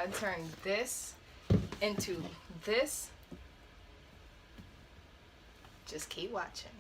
how to turn this into this. Just keep watching.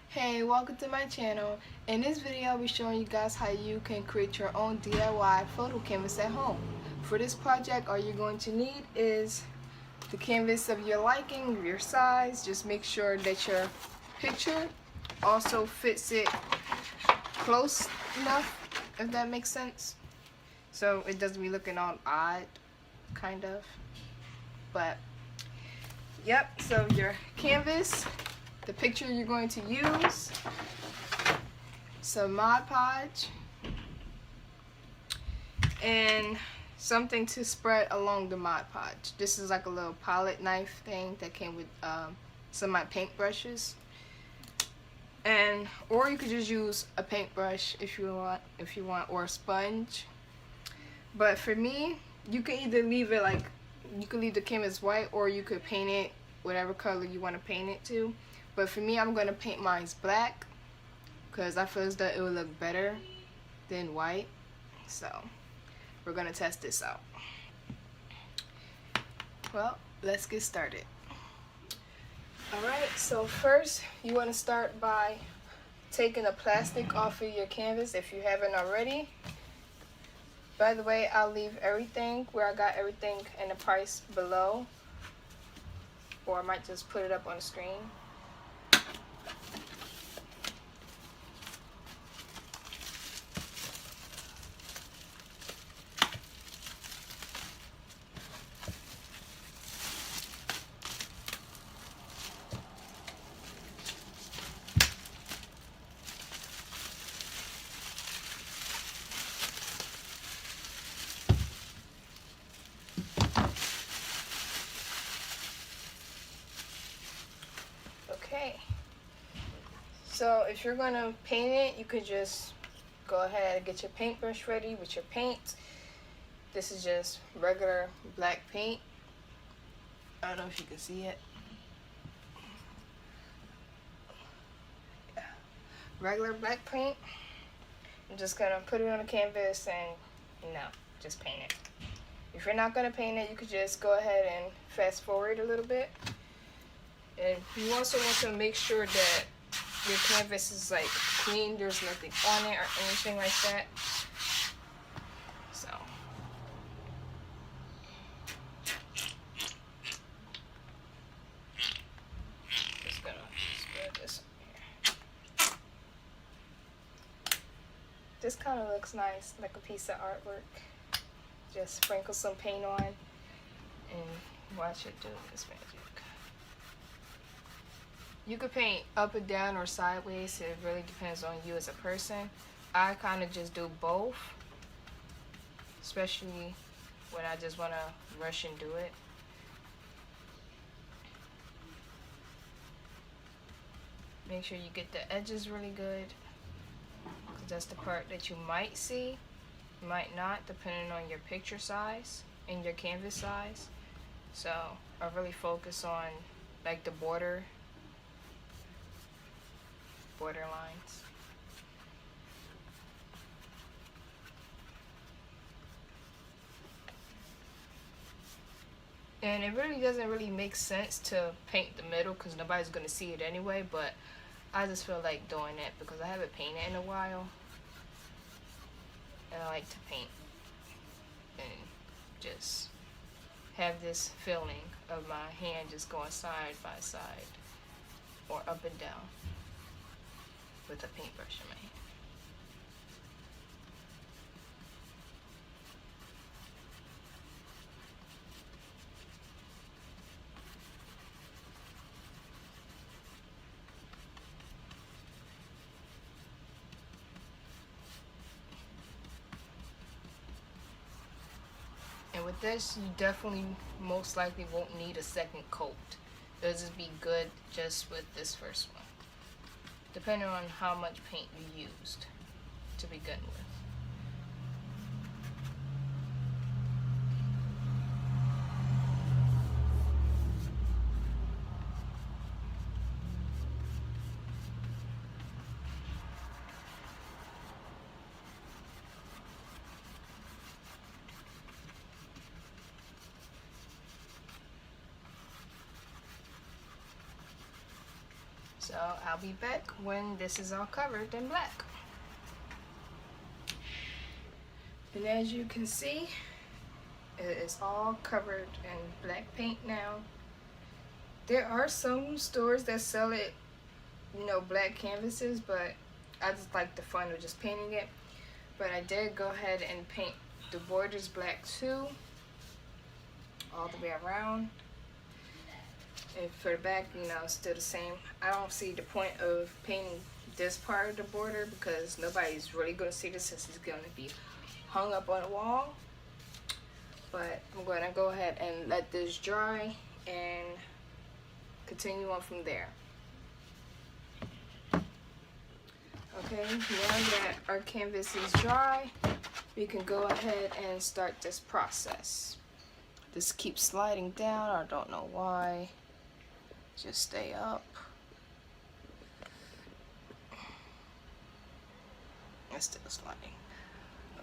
Hey, welcome to my channel. In this video, I'll be showing you guys how you can create your own DIY photo canvas at home. For this project, all you're going to need is the canvas of your liking, your size. Just make sure that your picture also fits it close enough, if that makes sense. So it doesn't be looking all odd, kind of. But, yep, so your canvas, the picture you're going to use, some Mod Podge, and something to spread along the Mod Podge. This is like a little palette knife thing that came with some of my paintbrushes. And or you could just use a paintbrush if you want, or a sponge. But for me, you can either leave it like, you could leave the canvas white, or you could paint it whatever color you want to paint it to. But for me, I'm going to paint mine black because I feel as though it would look better than white. So we're going to test this out. Well, let's get started. Alright, so first you want to start by taking the plastic off of your canvas if you haven't already. By the way, I'll leave everything where I got everything in the price below, or I might just put it up on the screen. Okay, so if you're going to paint it, you could just go ahead and get your paintbrush ready with your paint. This is just regular black paint. I don't know if you can see it. Yeah. Regular black paint. I'm just going to put it on the canvas and just paint it. If you're not going to paint it, you could just go ahead and fast forward a little bit. And you also want to make sure that your canvas is like clean, there's nothing on it or anything like that. So just gonna spread this on here. This kind of looks nice, like a piece of artwork. Just sprinkle some paint on and watch it do its magic. You could paint up and down or sideways. It really depends on you as a person. I kind of just do both, especially when I just want to rush and do it. Make sure you get the edges really good, because that's the part that you might see, might not, depending on your picture size and your canvas size. So I really focus on like the border lines. And it really doesn't really make sense to paint the middle because nobody's going to see it anyway, but I just feel like doing it because I haven't painted in a while and I like to paint and just have this feeling of my hand just going side by side or up and down with a paintbrush in my hand. And with this, you definitely most likely won't need a second coat. It'll just be good just with this first one, depending on how much paint you used to begin with. I'll be back when this is all covered in black. And as you can see, it is all covered in black paint now. There are some stores that sell it, you know, black canvases, but I just like the fun of just painting it. But I did go ahead and paint the borders black too, all the way around. And for the back, you know, it's still the same. I don't see the point of painting this part of the border because nobody's really going to see this since it's going to be hung up on the wall. But I'm going to go ahead and let this dry and continue on from there. Okay, now that our canvas is dry, we can go ahead and start this process. This keeps sliding down. I don't know why. Just stay up. It's still sliding.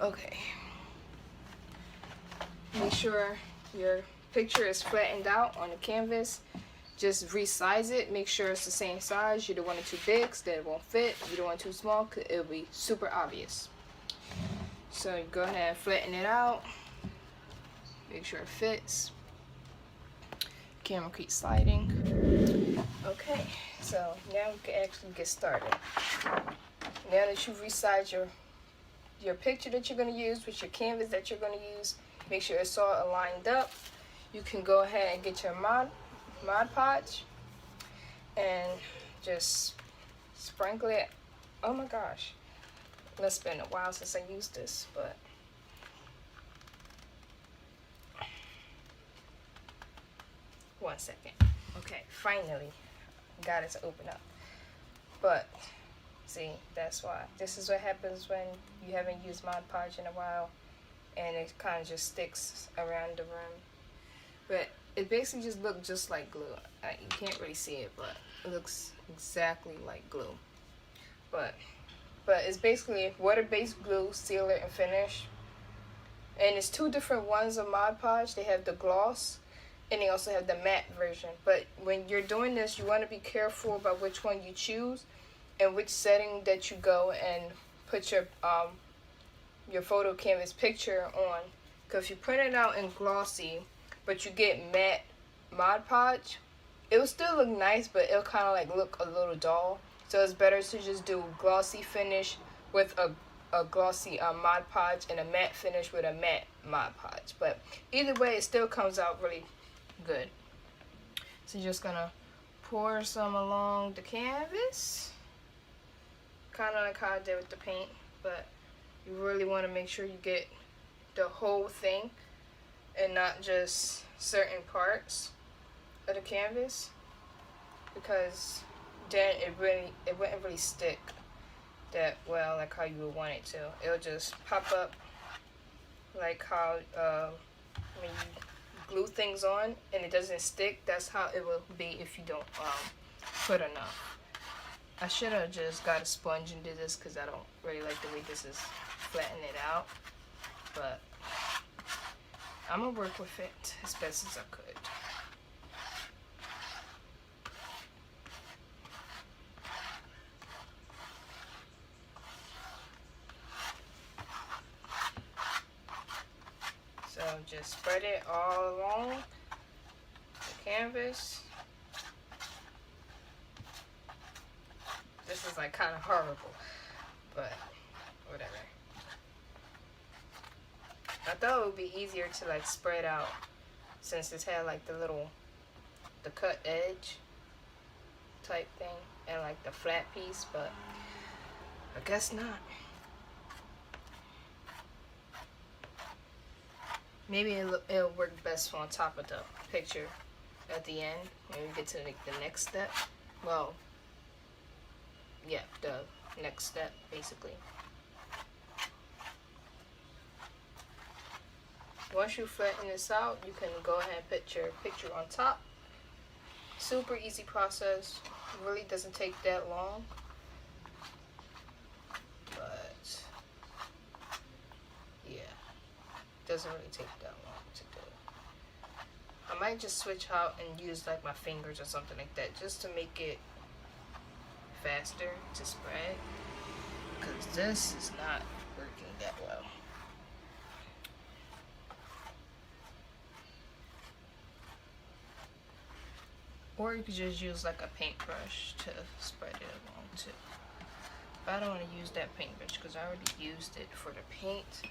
Okay. Make sure your picture is flattened out on the canvas. Just resize it. Make sure it's the same size. You don't want it too big, so that it won't fit. You don't want it too small, because it'll be super obvious. So you go ahead and flatten it out. Make sure it fits. Camera keeps sliding. Okay, so now we can actually get started. Now that you've resized your picture that you're going to use with your canvas that you're going to use, make sure it's all aligned up. You can go ahead and get your Mod Podge and just sprinkle it. Oh my gosh, it's been a while since I used this, but one second. Okay, finally got it to open up. But see, that's why. This is what happens when you haven't used Mod Podge in a while, and it kind of just sticks around the room. But it basically just looks just like glue. You can't really see it, but it looks exactly like glue. But it's basically water-based glue, sealer, and finish. And it's two different ones of Mod Podge. They have the gloss, and they also have the matte version. But when you're doing this, you want to be careful about which one you choose and which setting that you go and put your photo canvas picture on. Because if you print it out in glossy, but you get matte Mod Podge, it will still look nice, but it'll kind of like look a little dull. So it's better to just do glossy finish with a glossy Mod Podge and a matte finish with a matte Mod Podge. But either way, it still comes out really good. So you're just gonna pour some along the canvas, kind of like how I did with the paint, but you really want to make sure you get the whole thing and not just certain parts of the canvas, because then it wouldn't really stick that well like how you would want it to. It'll just pop up like how when you glue things on and it doesn't stick. That's how it will be if you don't put enough. I should have just got a sponge and did this because I don't really like the way this is flattening it out, but I'm gonna work with it as best as I could. So just spread it all along the canvas. This is like kind of horrible, but whatever. I thought it would be easier to like spread out since it's had like the cut edge type thing and like the flat piece, but I guess not. Maybe it'll work best on top of the picture at the end when we get to the next step. Well, yeah, the next step basically. Once you flatten this out, you can go ahead and put your picture on top. Super easy process. It really doesn't take that long. But yeah, it doesn't really take that long to do. I might just switch out and use like my fingers or something like that just to make it faster to spread, because this is not working that well. Or you could just use like a paintbrush to spread it along too. But I don't want to use that paintbrush because I already used it for the paint.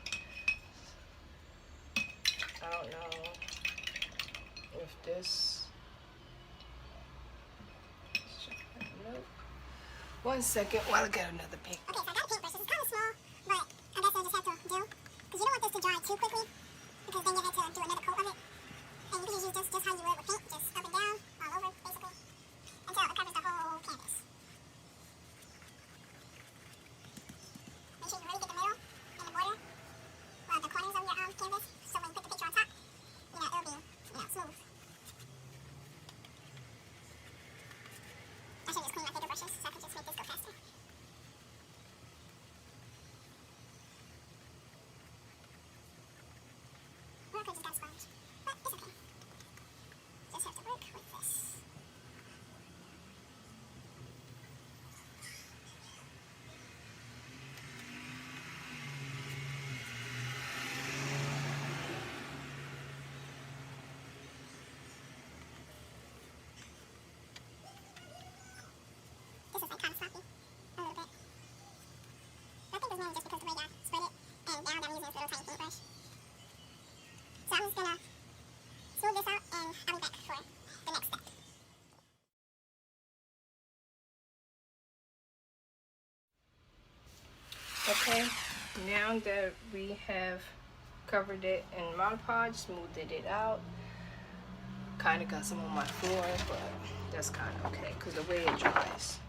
I don't know if this... Nope. 1 second while I get another paint. Okay, so I got a paintbrush. It's kind of small, but I guess I'll just have to do, because you don't want this to dry too quickly, because then you have to do another coat of it. And you can just use just how you would with paint, just up and down, all over, basically, until it covers the whole canvas. Make sure you really get the middle and the border, well, the corners of your canvas, so when you put the picture on top, it'll be, smooth. I should just clean my bigger brushes so I can just make this go faster. Or I could just got a sponge, but it's okay. Just have to work with this. This is like kind of sloppy, a little bit. But I think it was mainly just because the way I spread it, and now that I'm using this little tiny paintbrush. So I'm just gonna smooth this out, and I'll be back for the next step. Okay, now that we have covered it in Mod Podge, smoothed it out, kind of got some on my floor, but that's kind of okay because the way it dries.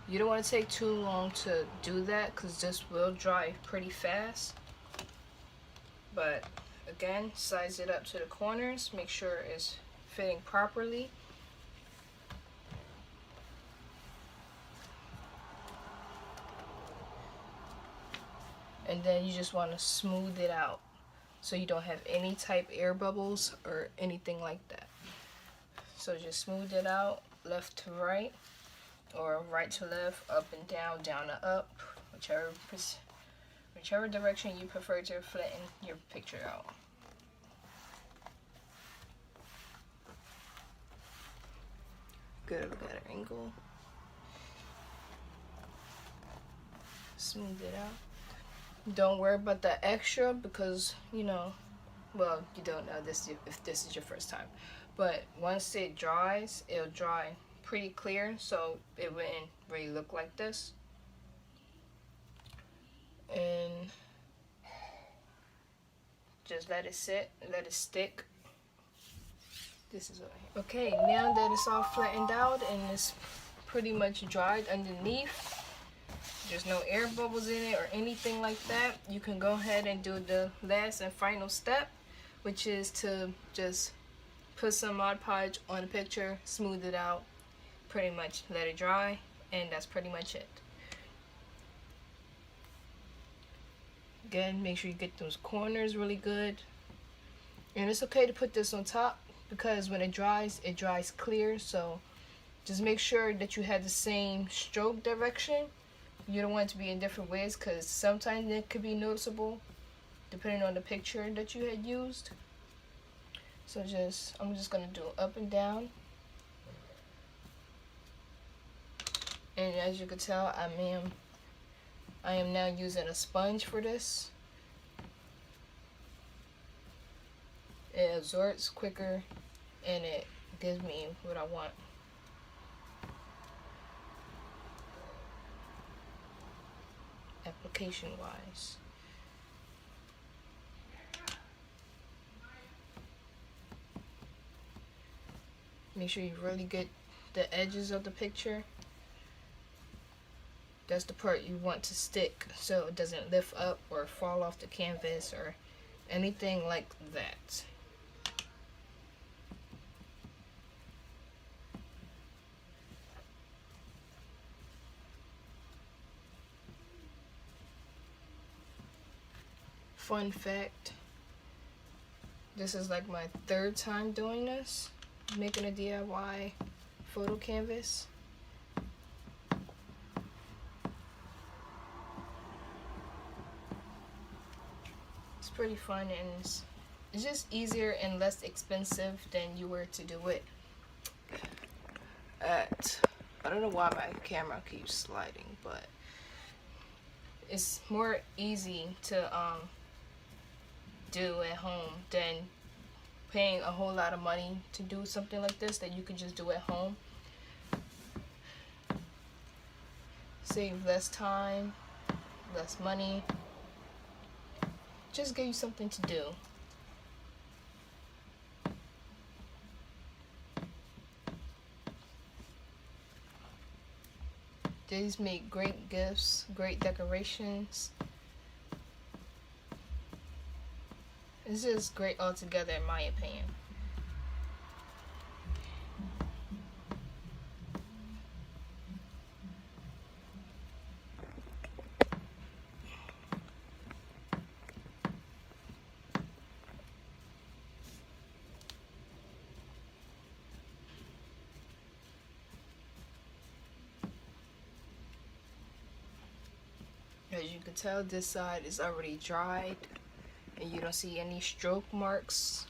You don't want to take too long to do that because this will dry pretty fast. But again, size it up to the corners, make sure it's fitting properly. And then you just want to smooth it out so you don't have any type air bubbles or anything like that. So just smooth it out left to right, or right to left, up and down, down to up, whichever direction you prefer to flatten your picture out. Good, we got an angle. Smooth it out. Don't worry about the extra because, well, you don't know this if this is your first time. But once it dries, it'll dry pretty clear, so it wouldn't really look like this. And just let it sit, let it stick. This is okay. Now that it's all flattened out and it's pretty much dried underneath, there's no air bubbles in it or anything like that, you can go ahead and do the last and final step, which is to just put some Mod Podge on the picture, smooth it out, pretty much let it dry, and that's pretty much it. Again, make sure you get those corners really good. And it's okay to put this on top because when it dries clear, so just make sure that you have the same stroke direction. You don't want it to be in different ways because sometimes it could be noticeable depending on the picture that you had used. So I'm just gonna do up and down. And as you can tell, I am now using a sponge for this. It absorbs quicker and it gives me what I want. Application wise. Make sure you really get the edges of the picture. That's the part you want to stick so it doesn't lift up or fall off the canvas or anything like that. Fun fact, this is like my 3rd time doing this, making a DIY photo canvas. pretty fun, and it's just easier and less expensive than you were to do it at, I don't know why my camera keeps sliding, but it's more easy to do at home than paying a whole lot of money to do something like this that you could just do at home. Save less time, less money, just give you something to do. These make great gifts, great decorations. It's just great altogether, in my opinion. As you can tell, this side is already dried and you don't see any stroke marks.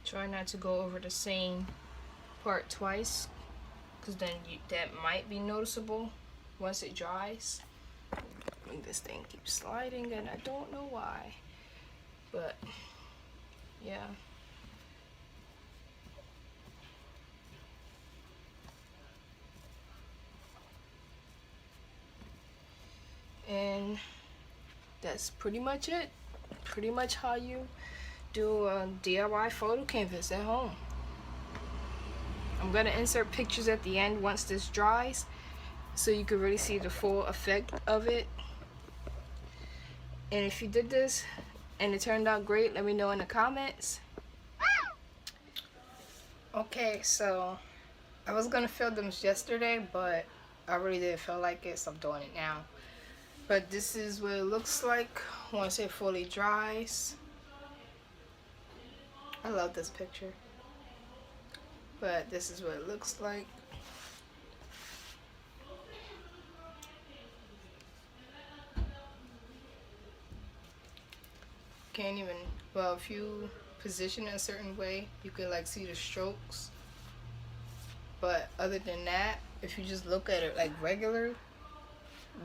Try not to go over the same part twice, because then that might be noticeable once it dries. And this thing keeps sliding and I don't know why, but yeah. And that's pretty much it. Pretty much how you do a DIY photo canvas at home. I'm gonna insert pictures at the end once this dries, so you can really see the full effect of it. And if you did this and it turned out great, let me know in the comments. Okay, so I was gonna film them yesterday, but I really didn't feel like it, so I'm doing it now. But this is what it looks like once it fully dries. I love this picture. But this is what it looks like. Can't even, well, if you position it a certain way, you can like see the strokes. But other than that, if you just look at it like regular,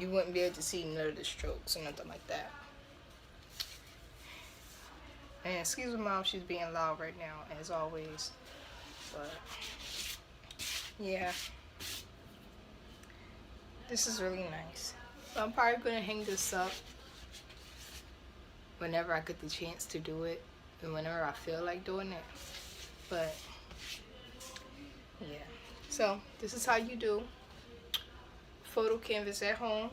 you wouldn't be able to see none of the strokes or nothing like that. And excuse my mom, she's being loud right now, as always. But yeah, this is really nice. So I'm probably gonna hang this up whenever I get the chance to do it and whenever I feel like doing it. But yeah, so this is how you do photo canvas at home.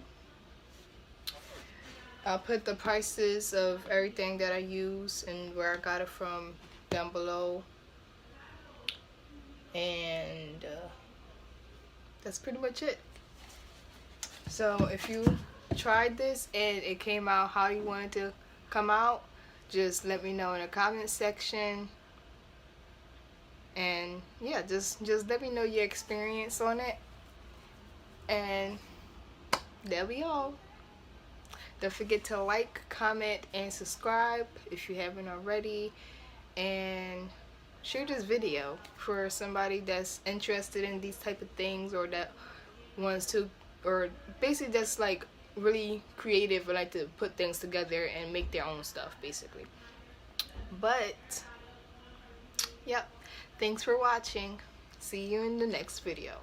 I'll put the prices of everything that I use and where I got it from down below. And that's pretty much it. So if you tried this and it came out how you wanted to come out, just let me know in the comment section. And yeah, just let me know your experience on it. And that'll be all. Don't forget to like, comment, and subscribe if you haven't already. And share this video for somebody that's interested in these type of things, or that wants to, or basically that's like really creative or like to put things together and make their own stuff basically. But yep, thanks for watching. See you in the next video.